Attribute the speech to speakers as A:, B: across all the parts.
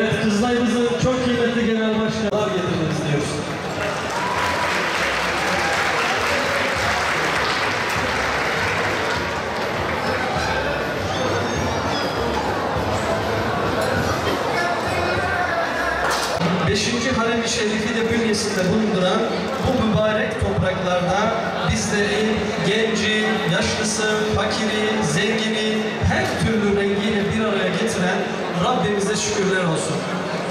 A: Evet, Kızılay'ımızın çok kıymetli genel başkanlar getirmek istiyoruz. Beşinci Harem-i Şerif'i de bünyesinde bulunduran bu mübarek topraklarda bizleri, genci, yaşlısı, fakiri, zengini, her türlü rengiyle bir araya getiren Rabbimize şükürler olsun.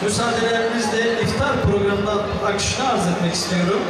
A: Müsaadelerinizle iftar programına akışını arz etmek istiyorum.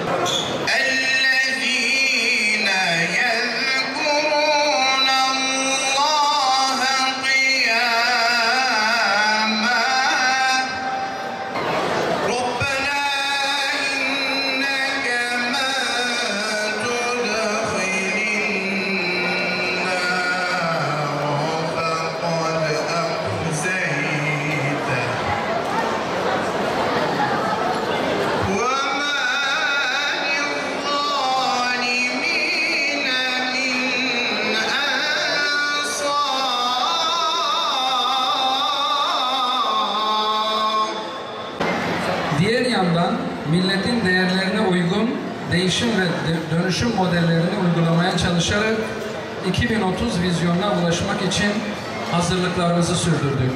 B: Diğer yandan milletin değerlerine uygun değişim ve dönüşüm modellerini uygulamaya çalışarak 2030 vizyonuna ulaşmak için hazırlıklarımızı sürdürdük.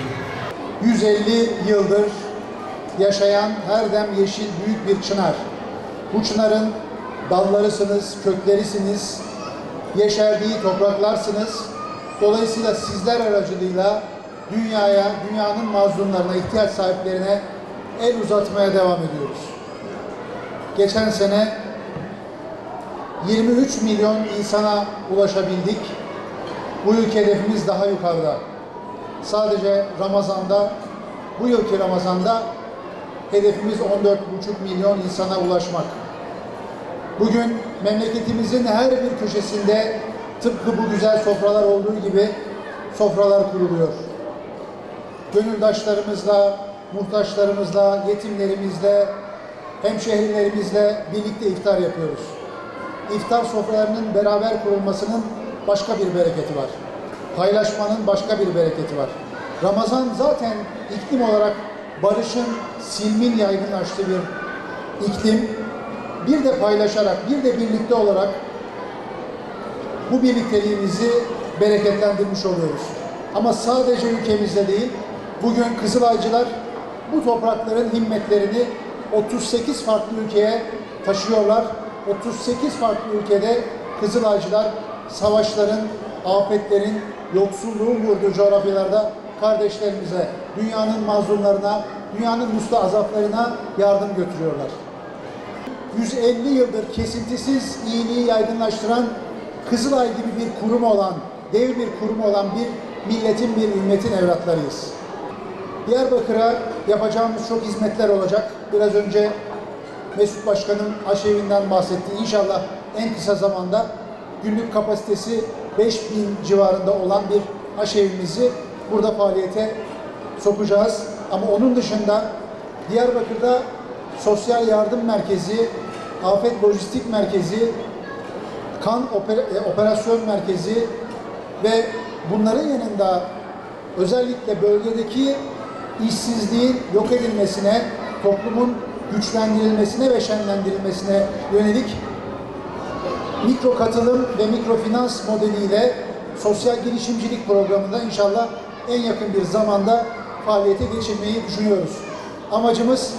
C: 150 yıldır yaşayan her dem yeşil büyük bir çınar. Bu çınarın dallarısınız, köklerisiniz, yeşerdiği topraklarsınız. Dolayısıyla sizler aracılığıyla dünyaya, dünyanın mazlumlarına, ihtiyaç sahiplerine el uzatmaya devam ediyoruz. Geçen sene 23 milyon insana ulaşabildik. Bu yıl hedefimiz daha yukarıda. Sadece Ramazan'da, bu yılki Ramazan'da hedefimiz 14,5 milyon insana ulaşmak. Bugün memleketimizin her bir köşesinde tıpkı bu güzel sofralar olduğu gibi sofralar kuruluyor. Gönüldaşlarımızla, muhtaçlarımızla, yetimlerimizle, hemşehrilerimizle birlikte iftar yapıyoruz. İftar sofralarının beraber kurulmasının başka bir bereketi var. Paylaşmanın başka bir bereketi var. Ramazan zaten iklim olarak barışın, silmin yaygınlaştığı bir iklim. Bir de paylaşarak, bir de birlikte olarak bu birlikteliğimizi bereketlendirmiş oluyoruz. Ama sadece ülkemizde değil, bugün Kızılaycılar bu toprakların himmetlerini 38 farklı ülkeye taşıyorlar. 38 farklı ülkede Kızılaycılar savaşların, afetlerin, yoksulluğun vurduğu coğrafyalarda kardeşlerimize, dünyanın mazlumlarına, dünyanın müstahzaflarına yardım götürüyorlar. 150 yıldır kesintisiz iyiliği yaygınlaştıran Kızılay gibi bir kurum olan, dev bir kurum olan bir milletin, bir ümmetin evlatlarıyız. Diyarbakır'a yapacağımız çok hizmetler olacak. Biraz önce Mesut Başkan'ın aşevinden bahsetti. İnşallah en kısa zamanda günlük kapasitesi 5000 civarında olan bir aşevimizi burada faaliyete sokacağız. Ama onun dışında Diyarbakır'da sosyal yardım merkezi, afet lojistik merkezi, kan operasyon merkezi ve bunların yanında özellikle bölgedeki işsizliğin yok edilmesine, toplumun güçlendirilmesine ve şenlendirilmesine yönelik mikro katılım ve mikrofinans modeliyle sosyal girişimcilik programında inşallah en yakın bir zamanda faaliyete geçirmeyi düşünüyoruz. Amacımız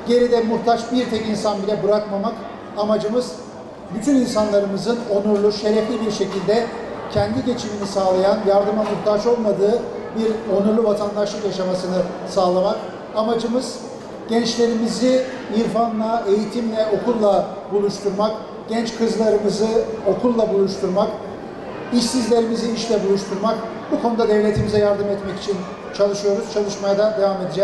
C: geride muhtaç bir tek insan bile bırakmamak. Amacımız bütün insanlarımızın onurlu, şerefli bir şekilde kendi geçimini sağlayan, yardıma muhtaç olmadığı bir onurlu vatandaşlık yaşamasını sağlamak. Amacımız gençlerimizi irfanla, eğitimle, okulla buluşturmak, genç kızlarımızı okulla buluşturmak, işsizlerimizi işle buluşturmak. Bu konuda devletimize yardım etmek için çalışıyoruz, çalışmaya da devam edeceğiz.